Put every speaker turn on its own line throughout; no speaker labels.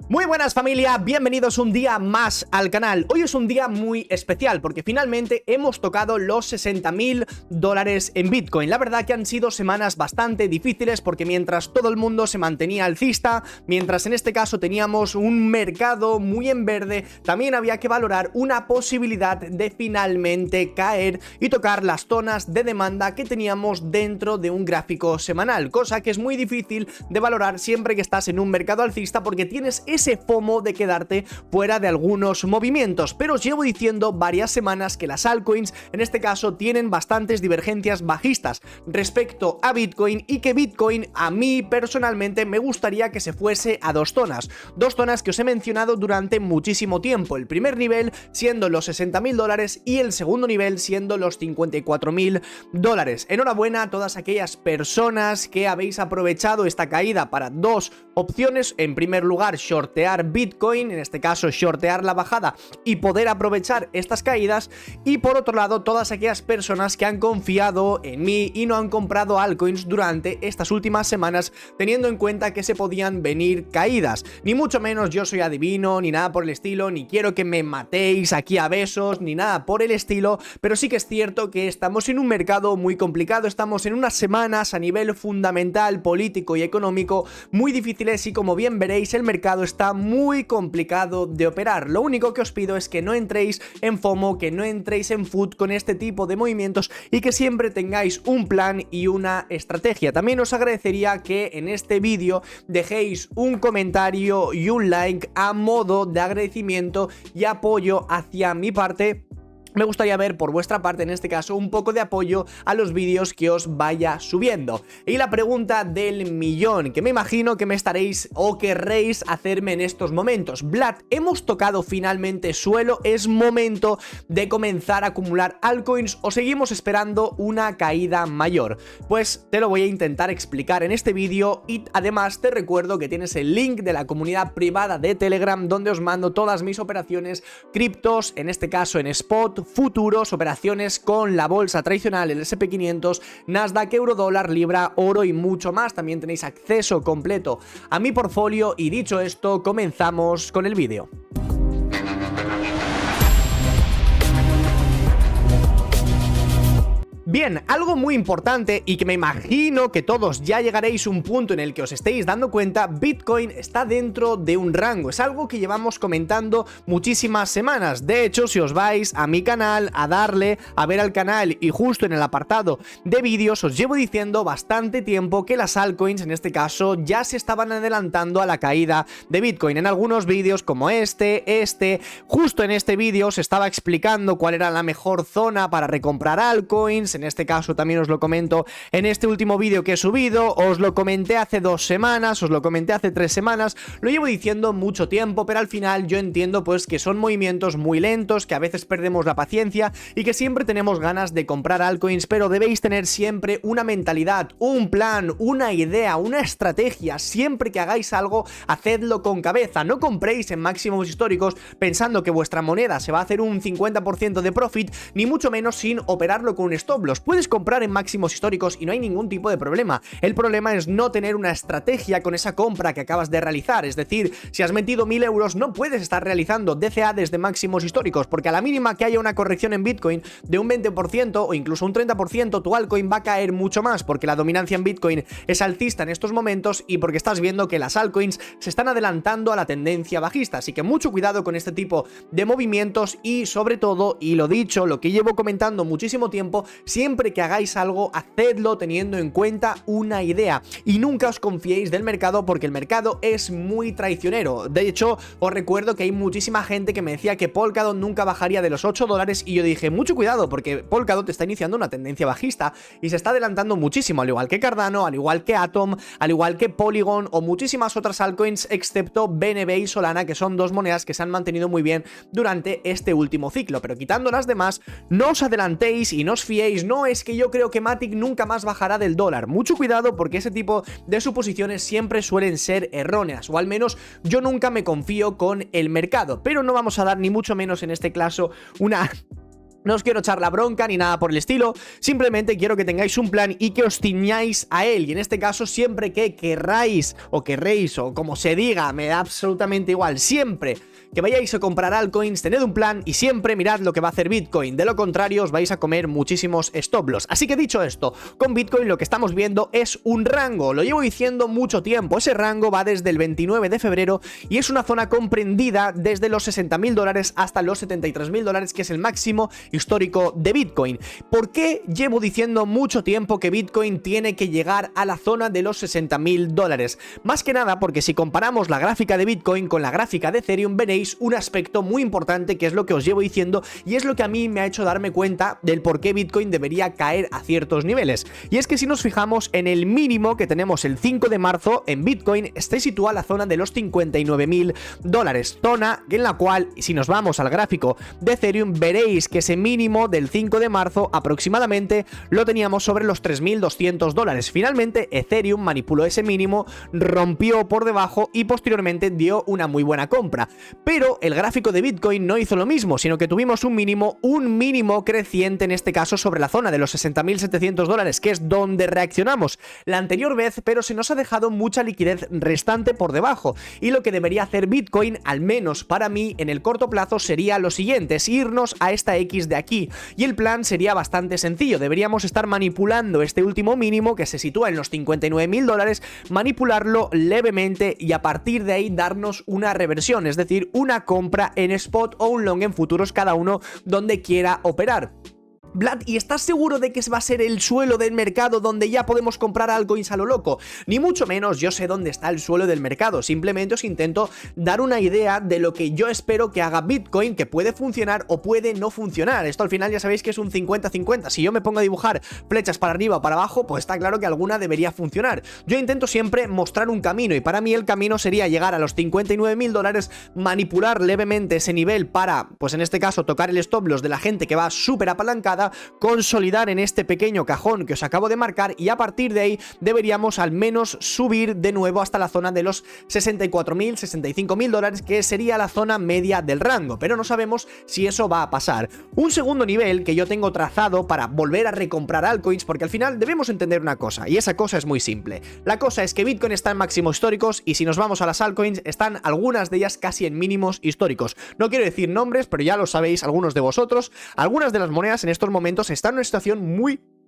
Muy buenas familia, bienvenidos un día más al canal. Hoy es un día muy especial porque finalmente hemos tocado los $60.000 en Bitcoin. La verdad que han sido semanas bastante difíciles porque mientras todo el mundo se mantenía alcista, mientras en este caso teníamos un mercado muy en verde, también había que valorar una posibilidad de finalmente caer y tocar las zonas de demanda que teníamos dentro de un gráfico semanal, cosa que es muy difícil de valorar siempre que estás en un mercado alcista porque tienes ese FOMO de quedarte fuera de algunos movimientos. Pero os llevo diciendo varias semanas que las altcoins en este caso tienen bastantes divergencias bajistas respecto a Bitcoin y que Bitcoin a mí personalmente me gustaría que se fuese a dos zonas que os he mencionado durante muchísimo tiempo. El primer nivel siendo los $60.000 y el segundo nivel siendo los $54.000. Enhorabuena a todas aquellas personas que habéis aprovechado esta caída para dos opciones. En primer lugar, shortear Bitcoin, en este caso shortear la bajada y poder aprovechar estas caídas, y por otro lado todas aquellas personas que han confiado en mí y no han comprado altcoins durante estas últimas semanas, teniendo en cuenta que se podían venir caídas. Ni mucho menos yo soy adivino ni nada por el estilo, ni quiero que me matéis aquí a besos ni nada por el estilo, pero sí que es cierto que estamos en un mercado muy complicado, estamos en unas semanas a nivel fundamental, político y económico muy difíciles y como bien veréis el mercado está muy complicado de operar. Lo único que os pido es que no entréis en FOMO, que no entréis en FUD con este tipo de movimientos y que siempre tengáis un plan y una estrategia. También os agradecería que en este vídeo dejéis un comentario y un like a modo de agradecimiento y apoyo hacia mi parte. Me gustaría ver por vuestra parte, en este caso, un poco de apoyo a los vídeos que os vaya subiendo. Y la pregunta del millón, que me imagino que me estaréis o querréis hacerme en estos momentos. Vlad, ¿hemos tocado finalmente suelo? ¿Es momento de comenzar a acumular altcoins o seguimos esperando una caída mayor? Pues te lo voy a intentar explicar en este vídeo y además te recuerdo que tienes el link de la comunidad privada de Telegram donde os mando todas mis operaciones criptos, en este caso en spot, futuros, operaciones con la bolsa tradicional, el SP500, Nasdaq, eurodólar, libra, oro y mucho más. También tenéis acceso completo a mi portfolio y dicho esto, comenzamos con el vídeo. Bien, algo muy importante y que me imagino que todos ya llegaréis a un punto en el que os estéis dando cuenta, Bitcoin está dentro de un rango, es algo que llevamos comentando muchísimas semanas. De hecho, si os vais a mi canal, a darle a ver al canal y justo en el apartado de vídeos os llevo diciendo bastante tiempo que las altcoins en este caso ya se estaban adelantando a la caída de Bitcoin. En algunos vídeos como justo en este vídeo os estaba explicando cuál era la mejor zona para recomprar altcoins. En este caso también os lo comento en este último vídeo que he subido, os lo comenté hace 2 semanas, os lo comenté hace 3 semanas, lo llevo diciendo mucho tiempo, pero al final yo entiendo pues que son movimientos muy lentos, que a veces perdemos la paciencia y que siempre tenemos ganas de comprar altcoins, pero debéis tener siempre una mentalidad, un plan, una idea, una estrategia. Siempre que hagáis algo, hacedlo con cabeza, no compréis en máximos históricos pensando que vuestra moneda se va a hacer un 50% de profit, ni mucho menos sin operarlo con un stop. Los puedes comprar en máximos históricos y no hay ningún tipo de problema. El problema es no tener una estrategia con esa compra que acabas de realizar. Es decir, si has metido 1000 euros no puedes estar realizando DCA desde máximos históricos porque a la mínima que haya una corrección en Bitcoin de un 20% o incluso un 30%, tu altcoin va a caer mucho más porque la dominancia en Bitcoin es alcista en estos momentos y porque estás viendo que las altcoins se están adelantando a la tendencia bajista. Así que mucho cuidado con este tipo de movimientos y sobre todo, y lo dicho, lo que llevo comentando muchísimo tiempo, siempre que hagáis algo, hacedlo teniendo en cuenta una idea y nunca os confiéis del mercado porque el mercado es muy traicionero. De hecho, os recuerdo que hay muchísima gente que me decía que Polkadot nunca bajaría de los $8 y yo dije, mucho cuidado porque Polkadot está iniciando una tendencia bajista y se está adelantando muchísimo, al igual que Cardano, al igual que Atom, al igual que Polygon o muchísimas otras altcoins excepto BNB y Solana, que son dos monedas que se han mantenido muy bien durante este último ciclo. Pero quitando las demás, no os adelantéis y no os fiéis. No es que yo creo que Matic nunca más bajará del dólar. Mucho cuidado porque ese tipo de suposiciones siempre suelen ser erróneas, o al menos yo nunca me confío con el mercado. Pero no vamos a dar ni mucho menos en este caso No os quiero echar la bronca ni nada por el estilo, simplemente quiero que tengáis un plan y que os ciñáis a él. Y en este caso, siempre que querráis o querréis o como se diga, me da absolutamente igual, siempre que vayáis a comprar altcoins, tened un plan y siempre mirad lo que va a hacer Bitcoin. De lo contrario, os vais a comer muchísimos stop loss. Así que dicho esto, con Bitcoin lo que estamos viendo es un rango. Lo llevo diciendo mucho tiempo. Ese rango va desde el 29 de febrero y es una zona comprendida desde los $60.000 hasta los $73.000, que es el máximo histórico de Bitcoin. ¿Por qué llevo diciendo mucho tiempo que Bitcoin tiene que llegar a la zona de los $60.000? Más que nada porque si comparamos la gráfica de Bitcoin con la gráfica de Ethereum, veréis un aspecto muy importante que es lo que os llevo diciendo y es lo que a mí me ha hecho darme cuenta del por qué Bitcoin debería caer a ciertos niveles. Y es que si nos fijamos en el mínimo que tenemos el 5 de marzo en Bitcoin, se sitúa la zona de los $59.000, zona en la cual, si nos vamos al gráfico de Ethereum, veréis que ese mínimo del 5 de marzo aproximadamente lo teníamos sobre los $3.200. Finalmente Ethereum manipuló ese mínimo, rompió por debajo y posteriormente dio una muy buena compra. Pero el gráfico de Bitcoin no hizo lo mismo, sino que tuvimos un mínimo creciente, en este caso sobre la zona de los $60.700, que es donde reaccionamos la anterior vez, pero se nos ha dejado mucha liquidez restante por debajo. Y lo que debería hacer Bitcoin, al menos para mí, en el corto plazo, sería lo siguiente: es irnos a esta X de aquí. Y el plan sería bastante sencillo. Deberíamos estar manipulando este último mínimo, que se sitúa en los $59.000, manipularlo levemente y a partir de ahí darnos una reversión, es decir, una compra en spot o un long en futuros, cada uno donde quiera operar. Vlad, ¿y estás seguro de que va a ser el suelo del mercado donde ya podemos comprar altcoins a lo loco? Ni mucho menos yo sé dónde está el suelo del mercado, simplemente os intento dar una idea de lo que yo espero que haga Bitcoin, que puede funcionar o puede no funcionar. Esto al final ya sabéis que es un 50-50, si yo me pongo a dibujar flechas para arriba o para abajo, pues está claro que alguna debería funcionar. Yo intento siempre mostrar un camino y para mí el camino sería llegar a los $59.000, manipular levemente ese nivel para, pues en este caso, tocar el stop loss de la gente que va súper apalancada, consolidar en este pequeño cajón que os acabo de marcar y a partir de ahí deberíamos al menos subir de nuevo hasta la zona de los $64.000, $65.000, que sería la zona media del rango, pero no sabemos si eso va a pasar. Un segundo nivel que yo tengo trazado para volver a recomprar altcoins, porque al final debemos entender una cosa, y esa cosa es muy simple. La cosa es que Bitcoin está en máximos históricos y si nos vamos a las altcoins, están algunas de ellas casi en mínimos históricos. No quiero decir nombres, pero ya lo sabéis algunos de vosotros, algunas de las monedas en estos momentos están en una situación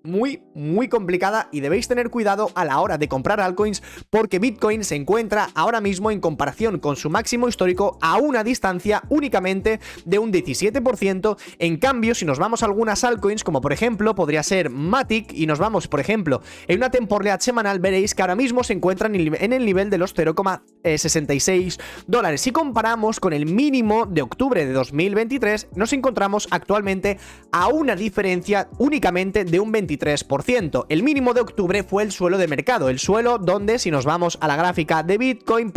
muy complicada y debéis tener cuidado a la hora de comprar altcoins, porque Bitcoin se encuentra ahora mismo, en comparación con su máximo histórico, a una distancia únicamente de un 17%. En cambio, si nos vamos a algunas altcoins, como por ejemplo podría ser Matic, y nos vamos por ejemplo en una temporalidad semanal, veréis que ahora mismo se encuentran en el nivel de los $0,66. Si comparamos con el mínimo de octubre de 2023, nos encontramos actualmente a una diferencia únicamente de un 23%. El mínimo de octubre fue el suelo de mercado, el suelo donde, si nos vamos a la gráfica de Bitcoin,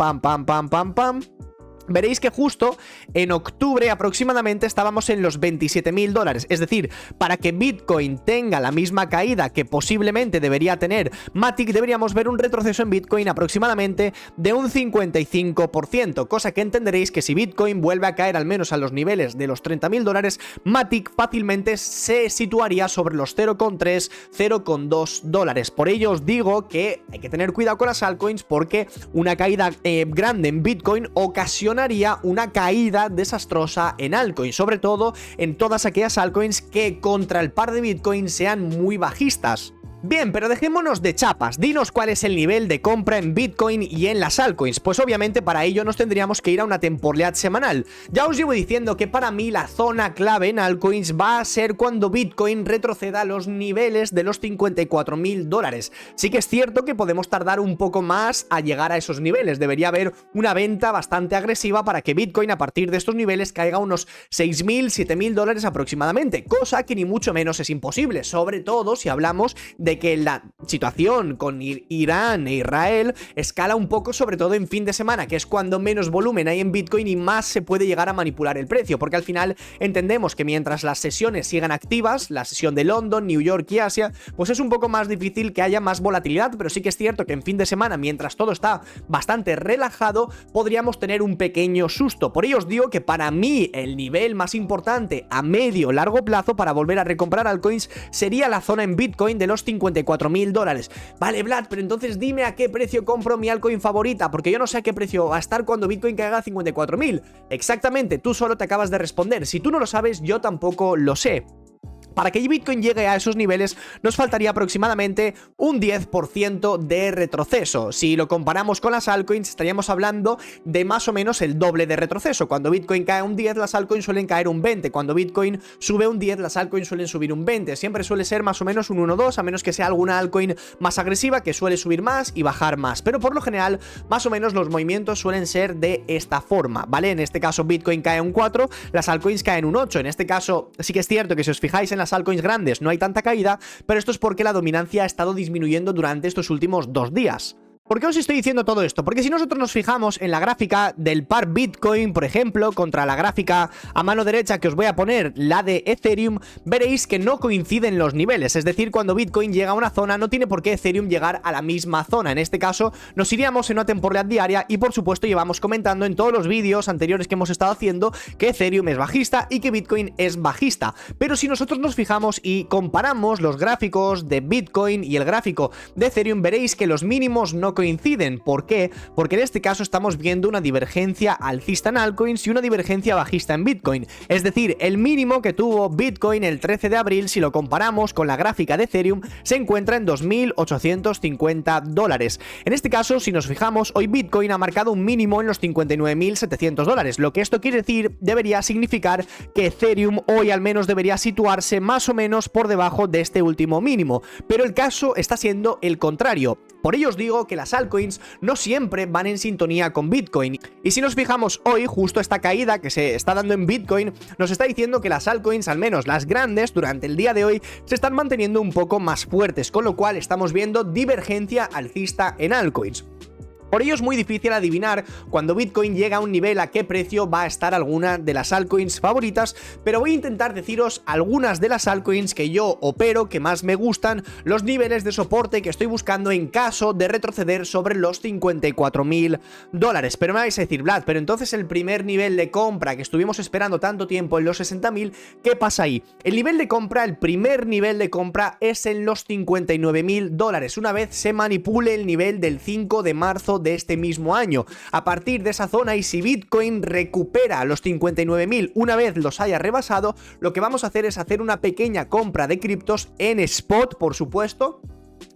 veréis que justo en octubre aproximadamente estábamos en los $27.000. Es decir, para que Bitcoin tenga la misma caída que posiblemente debería tener Matic, deberíamos ver un retroceso en Bitcoin aproximadamente de un 55%, cosa que entenderéis que si Bitcoin vuelve a caer al menos a los niveles de los $30.000, Matic fácilmente se situaría sobre los $0,3, $0,2. Por ello os digo que hay que tener cuidado con las altcoins, porque una caída grande en Bitcoin ocasionaría una caída desastrosa en altcoins, sobre todo en todas aquellas altcoins que contra el par de Bitcoin sean muy bajistas. Bien, pero dejémonos de chapas, dinos cuál es el nivel de compra en Bitcoin y en las altcoins. Pues obviamente para ello nos tendríamos que ir a una temporalidad semanal. Ya os llevo diciendo que para mí la zona clave en altcoins va a ser cuando Bitcoin retroceda a los niveles de los $54.000. Sí que es cierto que podemos tardar un poco más a llegar a esos niveles, debería haber una venta bastante agresiva para que Bitcoin a partir de estos niveles caiga a unos $6.000, $7.000 aproximadamente, cosa que ni mucho menos es imposible, sobre todo si hablamos de de que la situación con Irán e Israel escala un poco, sobre todo en fin de semana, que es cuando menos volumen hay en Bitcoin y más se puede llegar a manipular el precio, porque al final entendemos que mientras las sesiones sigan activas, la sesión de London, New York y Asia, pues es un poco más difícil que haya más volatilidad, pero sí que es cierto que en fin de semana, mientras todo está bastante relajado, podríamos tener un pequeño susto. Por ello os digo que para mí el nivel más importante a medio largo plazo para volver a recomprar altcoins sería la zona en Bitcoin de los $54.000. Vale, Vlad, pero entonces dime a qué precio compro mi altcoin favorita, porque yo no sé a qué precio va a estar cuando Bitcoin caiga a 54.000. Exactamente, tú solo te acabas de responder. Si tú no lo sabes, yo tampoco lo sé. Para que Bitcoin llegue a esos niveles nos faltaría aproximadamente un 10% de retroceso. Si lo comparamos con las altcoins, estaríamos hablando de más o menos el doble de retroceso. Cuando Bitcoin cae un 10, las altcoins suelen caer un 20. Cuando Bitcoin sube un 10, las altcoins suelen subir un 20. Siempre suele ser más o menos un 1-2, a menos que sea alguna altcoin más agresiva que suele subir más y bajar más. Pero por lo general, más o menos los movimientos suelen ser de esta forma, ¿vale? En este caso Bitcoin cae un 4, las altcoins caen un 8. En este caso sí que es cierto que si os fijáis en las altcoins grandes no hay tanta caída, pero esto es porque la dominancia ha estado disminuyendo durante estos últimos 2 días. ¿Por qué os estoy diciendo todo esto? Porque si nosotros nos fijamos en la gráfica del par Bitcoin, por ejemplo, contra la gráfica a mano derecha que os voy a poner, la de Ethereum, veréis que no coinciden los niveles. Es decir, cuando Bitcoin llega a una zona, no tiene por qué Ethereum llegar a la misma zona. En este caso, nos iríamos en una temporalidad diaria y, por supuesto, llevamos comentando en todos los vídeos anteriores que hemos estado haciendo que Ethereum es bajista y que Bitcoin es bajista. Pero si nosotros nos fijamos y comparamos los gráficos de Bitcoin y el gráfico de Ethereum, veréis que los mínimos no coinciden. ¿Por qué? Porque en este caso estamos viendo una divergencia alcista en altcoins y una divergencia bajista en Bitcoin. Es decir, el mínimo que tuvo Bitcoin el 13 de abril, si lo comparamos con la gráfica de Ethereum, se encuentra en $2.850. En este caso, si nos fijamos, hoy Bitcoin ha marcado un mínimo en los $59.700. Lo que esto quiere decir, debería significar que Ethereum hoy al menos debería situarse más o menos por debajo de este último mínimo. Pero el caso está siendo el contrario. Por ello os digo que las altcoins no siempre van en sintonía con Bitcoin. Y si nos fijamos hoy, justo esta caída que se está dando en Bitcoin nos está diciendo que las altcoins, al menos las grandes, durante el día de hoy se están manteniendo un poco más fuertes, con lo cual estamos viendo divergencia alcista en altcoins. Por ello es muy difícil adivinar cuando Bitcoin llega a un nivel a qué precio va a estar alguna de las altcoins favoritas, pero voy a intentar deciros algunas de las altcoins que yo opero, que más me gustan, los niveles de soporte que estoy buscando en caso de retroceder sobre los $54.000. Pero me vais a decir, Vlad, pero entonces el primer nivel de compra que estuvimos esperando tanto tiempo en los 60.000, ¿qué pasa ahí? El nivel de compra, el primer nivel de compra es en los $59.000, una vez se manipule el nivel del 5 de marzo de este mismo año. A partir de esa zona, y si Bitcoin recupera los 59.000 una vez los haya rebasado, lo que vamos a hacer es hacer una pequeña compra de criptos en spot, por supuesto.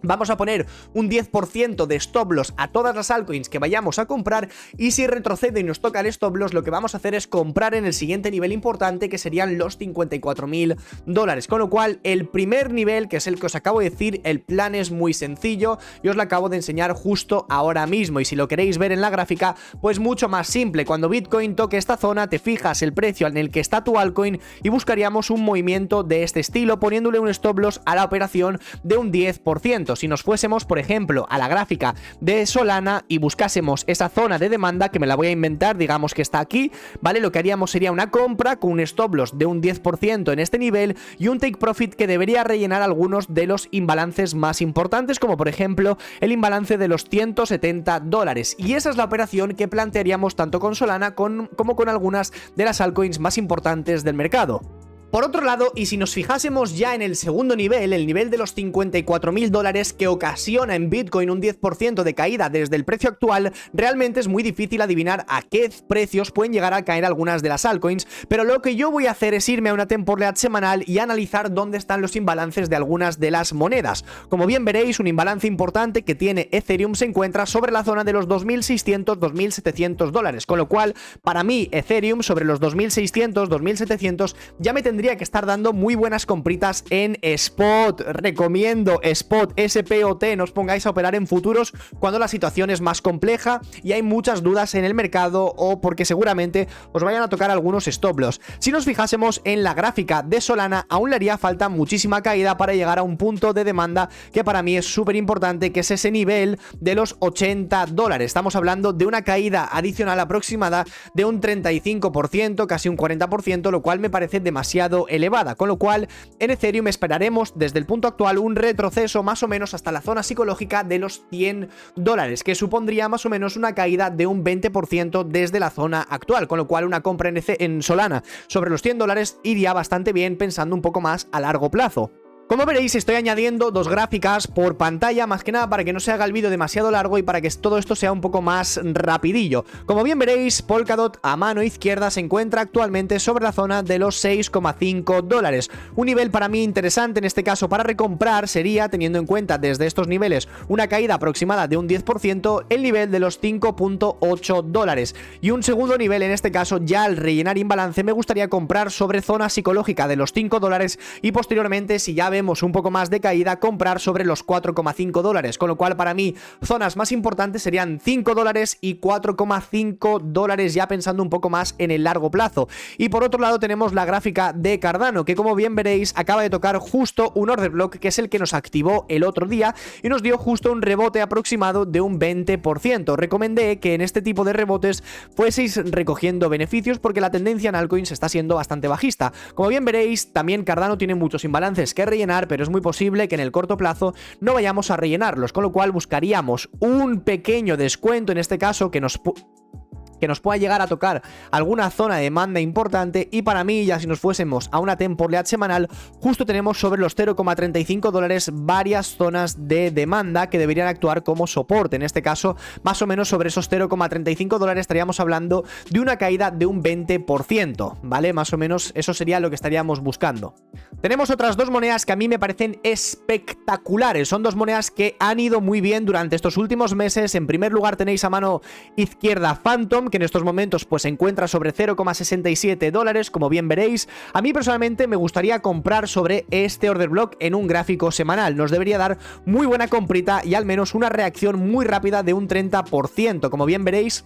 Vamos a poner un 10% de stop loss a todas las altcoins que vayamos a comprar, y si retrocede y nos toca el stop loss, lo que vamos a hacer es comprar en el siguiente nivel importante, que serían los $54.000. Con lo cual, el primer nivel, que es el que os acabo de decir, el plan es muy sencillo y os lo acabo de enseñar justo ahora mismo. Y si lo queréis ver en la gráfica, pues mucho más simple. Cuando Bitcoin toque esta zona, te fijas el precio en el que está tu altcoin y buscaríamos un movimiento de este estilo, poniéndole un stop loss a la operación de un 10%. Si nos fuésemos, por ejemplo, a la gráfica de Solana y buscásemos esa zona de demanda, que me la voy a inventar, digamos que está aquí, ¿vale? Lo que haríamos sería una compra con un stop loss de un 10% en este nivel y un take profit que debería rellenar algunos de los imbalances más importantes, como por ejemplo el imbalance de los $170. Y esa es la operación que plantearíamos tanto con Solana como con algunas de las altcoins más importantes del mercado. Por otro lado, y si nos fijásemos ya en el segundo nivel, el nivel de los $54.000 que ocasiona en Bitcoin un 10% de caída desde el precio actual, realmente es muy difícil adivinar a qué precios pueden llegar a caer algunas de las altcoins, pero lo que yo voy a hacer es irme a una temporalidad semanal y analizar dónde están los imbalances de algunas de las monedas. Como bien veréis, un imbalance importante que tiene Ethereum se encuentra sobre la zona de los $2.600-2.700, con lo cual, para mí, Ethereum sobre los $2.600-2.700 ya me tendría tendría que estar dando muy buenas compritas en spot. Recomiendo spot, SPOT, no os pongáis a operar en futuros cuando la situación es más compleja y hay muchas dudas en el mercado o porque seguramente os vayan a tocar algunos stop loss. Si nos fijásemos en la gráfica de Solana, aún le haría falta muchísima caída para llegar a un punto de demanda que para mí es súper importante, que es ese nivel de los $80. Estamos hablando de una caída adicional aproximada de un 35%, casi un 40%, lo cual me parece demasiado elevada, con lo cual en Ethereum esperaremos desde el punto actual un retroceso más o menos hasta la zona psicológica de los $100, que supondría más o menos una caída de un 20% desde la zona actual, con lo cual una compra en Solana sobre los $100 iría bastante bien pensando un poco más a largo plazo. Como veréis, estoy añadiendo dos gráficas por pantalla, más que nada para que no se haga el vídeo demasiado largo y para que todo esto sea un poco más rapidillo. Como bien veréis, Polkadot a mano izquierda se encuentra actualmente sobre la zona de los $6,5. Un nivel para mí interesante en este caso para recomprar sería, teniendo en cuenta desde estos niveles una caída aproximada de un 10%, el nivel de los $5,8. Y un segundo nivel en este caso, ya al rellenar imbalance, me gustaría comprar sobre zona psicológica de los $5 y posteriormente, si ya vemos un poco más de caída, comprar sobre los $4,5, con lo cual para mí zonas más importantes serían $5 y $4,5, ya pensando un poco más en el largo plazo. Y por otro lado tenemos la gráfica de Cardano, que como bien veréis acaba de tocar justo un order block, que es el que nos activó el otro día y nos dio justo un rebote aproximado de un 20%. Recomendé que en este tipo de rebotes fueseis recogiendo beneficios porque la tendencia en altcoins está siendo bastante bajista. Como bien veréis, también Cardano tiene muchos imbalances que rellenar, pero es muy posible que en el corto plazo no vayamos a rellenarlos, con lo cual buscaríamos un pequeño descuento, en este caso que nos pueda llegar a tocar alguna zona de demanda importante. Y para mí, ya si nos fuésemos a una temporalidad semanal, justo tenemos sobre los $0,35 varias zonas de demanda que deberían actuar como soporte. En este caso, más o menos sobre esos $0,35 estaríamos hablando de una caída de un 20%, ¿vale? Más o menos eso sería lo que estaríamos buscando. Tenemos otras dos monedas que a mí me parecen espectaculares. Son dos monedas que han ido muy bien durante estos últimos meses. En primer lugar tenéis a mano izquierda Phantom, que en estos momentos pues se encuentra sobre $0,67, como bien veréis. A mí personalmente me gustaría comprar sobre este order block en un gráfico semanal. Nos debería dar muy buena comprita y al menos una reacción muy rápida de un 30%. Como bien veréis,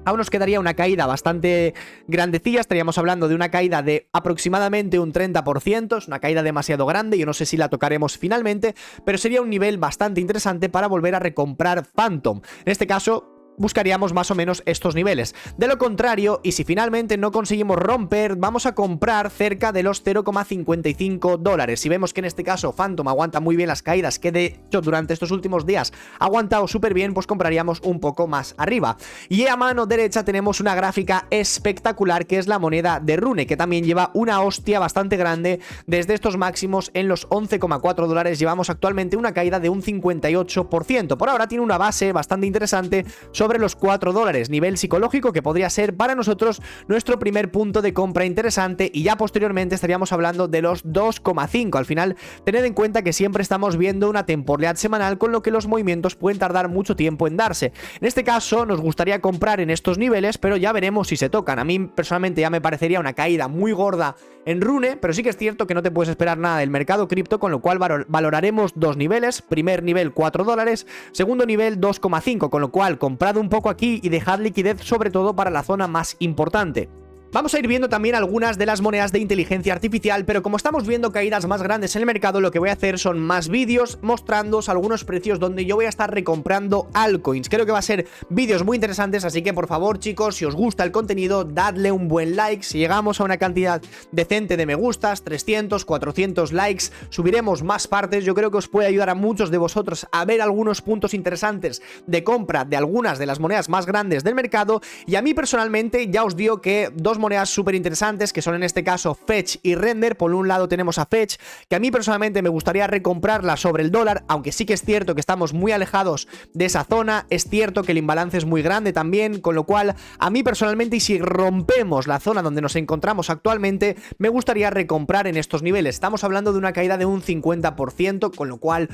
aún nos quedaría una caída bastante grandecilla, estaríamos hablando de una caída de aproximadamente un 30%, es una caída demasiado grande, yo no sé si la tocaremos finalmente, pero sería un nivel bastante interesante para volver a recomprar Phantom. En este caso buscaríamos más o menos estos niveles. De lo contrario, y si finalmente no conseguimos romper, vamos a comprar cerca de los $0,55. Si vemos que en este caso Phantom aguanta muy bien las caídas, que de hecho durante estos últimos días ha aguantado súper bien, pues compraríamos un poco más arriba. Y a mano derecha tenemos una gráfica espectacular, que es la moneda de Rune, que también lleva una hostia bastante grande desde estos máximos en los $11,4. Llevamos actualmente una caída de un 58%. Por ahora tiene una base bastante interesante sobre los $4, nivel psicológico que podría ser para nosotros nuestro primer punto de compra interesante, y ya posteriormente estaríamos hablando de los 2,5. Al final, tened en cuenta que siempre estamos viendo una temporalidad semanal, con lo que los movimientos pueden tardar mucho tiempo en darse. En este caso nos gustaría comprar en estos niveles, pero ya veremos si se tocan. A mí personalmente ya me parecería una caída muy gorda en Rune, pero sí que es cierto que no te puedes esperar nada del mercado cripto, con lo cual valoraremos dos niveles. Primer nivel $4, segundo nivel 2,5, con lo cual comprad un poco aquí y dejad liquidez sobre todo para la zona más importante. Vamos a ir viendo también algunas de las monedas de inteligencia artificial, pero como estamos viendo caídas más grandes en el mercado, lo que voy a hacer son más vídeos mostrándoos algunos precios donde yo voy a estar recomprando altcoins. Creo que va a ser vídeos muy interesantes, así que por favor, chicos, si os gusta el contenido, dadle un buen like. Si llegamos a una cantidad decente de me gustas, 300, 400 likes, subiremos más partes. Yo creo que os puede ayudar a muchos de vosotros a ver algunos puntos interesantes de compra de algunas de las monedas más grandes del mercado. Y a mí personalmente ya os digo que dos monedas súper interesantes, que son en este caso Fetch y Render. Por un lado tenemos a Fetch, que a mí personalmente me gustaría recomprarla sobre el dólar, aunque sí que es cierto que estamos muy alejados de esa zona. Es cierto que el imbalance es muy grande también, con lo cual a mí personalmente, y si rompemos la zona donde nos encontramos actualmente, me gustaría recomprar en estos niveles. Estamos hablando de una caída de un 50%, con lo cual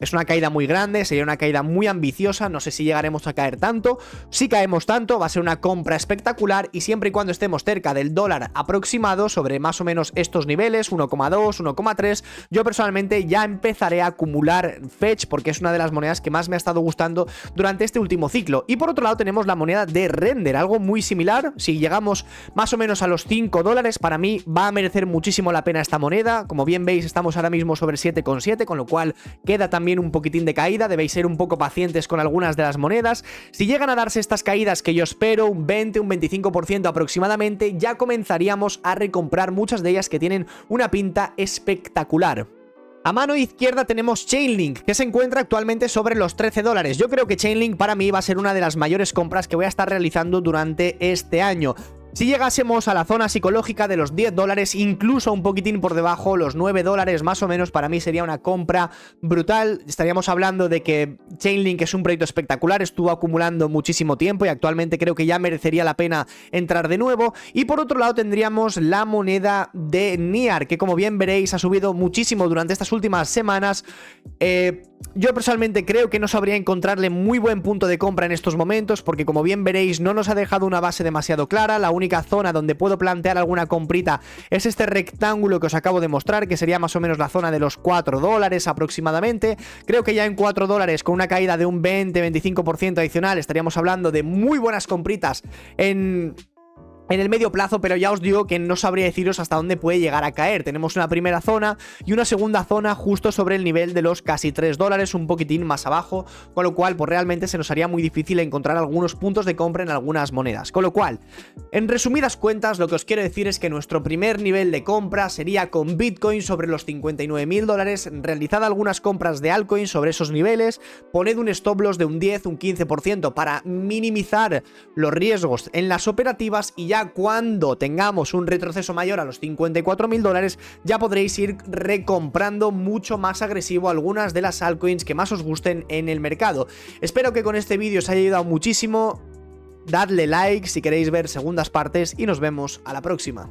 es una caída muy grande, sería una caída muy ambiciosa, no sé si llegaremos a caer tanto. Si caemos tanto, va a ser una compra espectacular y siempre y cuando estemos cerca del dólar aproximado, sobre más o menos estos niveles, 1,2, 1,3, yo personalmente ya empezaré a acumular Fetch porque es una de las monedas que más me ha estado gustando durante este último ciclo. Y por otro lado tenemos la moneda de Render, algo muy similar. Si llegamos más o menos a los 5 dólares, para mí va a merecer muchísimo la pena esta moneda. Como bien veis, estamos ahora mismo sobre 7,7, con lo cual queda también un poquitín de caída. Debéis ser un poco pacientes con algunas de las monedas. Si llegan a darse estas caídas que yo espero, un 20, un 25% aproximadamente, ya comenzaríamos a recomprar muchas de ellas que tienen una pinta espectacular. A mano izquierda tenemos Chainlink, que se encuentra actualmente sobre los 13 dólares. Yo creo que Chainlink para mí va a ser una de las mayores compras que voy a estar realizando durante este año. Si llegásemos a la zona psicológica de los 10 dólares, incluso un poquitín por debajo, los 9 dólares más o menos, para mí sería una compra brutal. Estaríamos hablando de que Chainlink es un proyecto espectacular, estuvo acumulando muchísimo tiempo y actualmente creo que ya merecería la pena entrar de nuevo. Y por otro lado tendríamos la moneda de NIAR, que como bien veréis ha subido muchísimo durante estas últimas semanas. Yo personalmente creo que no sabría encontrarle muy buen punto de compra en estos momentos, porque como bien veréis no nos ha dejado una base demasiado clara. La única zona donde puedo plantear alguna comprita es este rectángulo que os acabo de mostrar, que sería más o menos la zona de los 4 dólares aproximadamente. Creo que ya en 4 dólares, con una caída de un 20-25% adicional, estaríamos hablando de muy buenas compritas en el medio plazo, pero ya os digo que no sabría deciros hasta dónde puede llegar a caer. Tenemos una primera zona y una segunda zona justo sobre el nivel de los casi 3 dólares, un poquitín más abajo, con lo cual pues realmente se nos haría muy difícil encontrar algunos puntos de compra en algunas monedas. Con lo cual, en resumidas cuentas, lo que os quiero decir es que nuestro primer nivel de compra sería con Bitcoin sobre los 59.000 dólares, realizad algunas compras de altcoins sobre esos niveles, poned un stop loss de un 10, un 15% para minimizar los riesgos en las operativas, y ya cuando tengamos un retroceso mayor a los 54.000 dólares ya podréis ir recomprando mucho más agresivo algunas de las altcoins que más os gusten en el mercado. Espero que con este vídeo os haya ayudado muchísimo. Dadle like si queréis ver segundas partes y nos vemos a la próxima.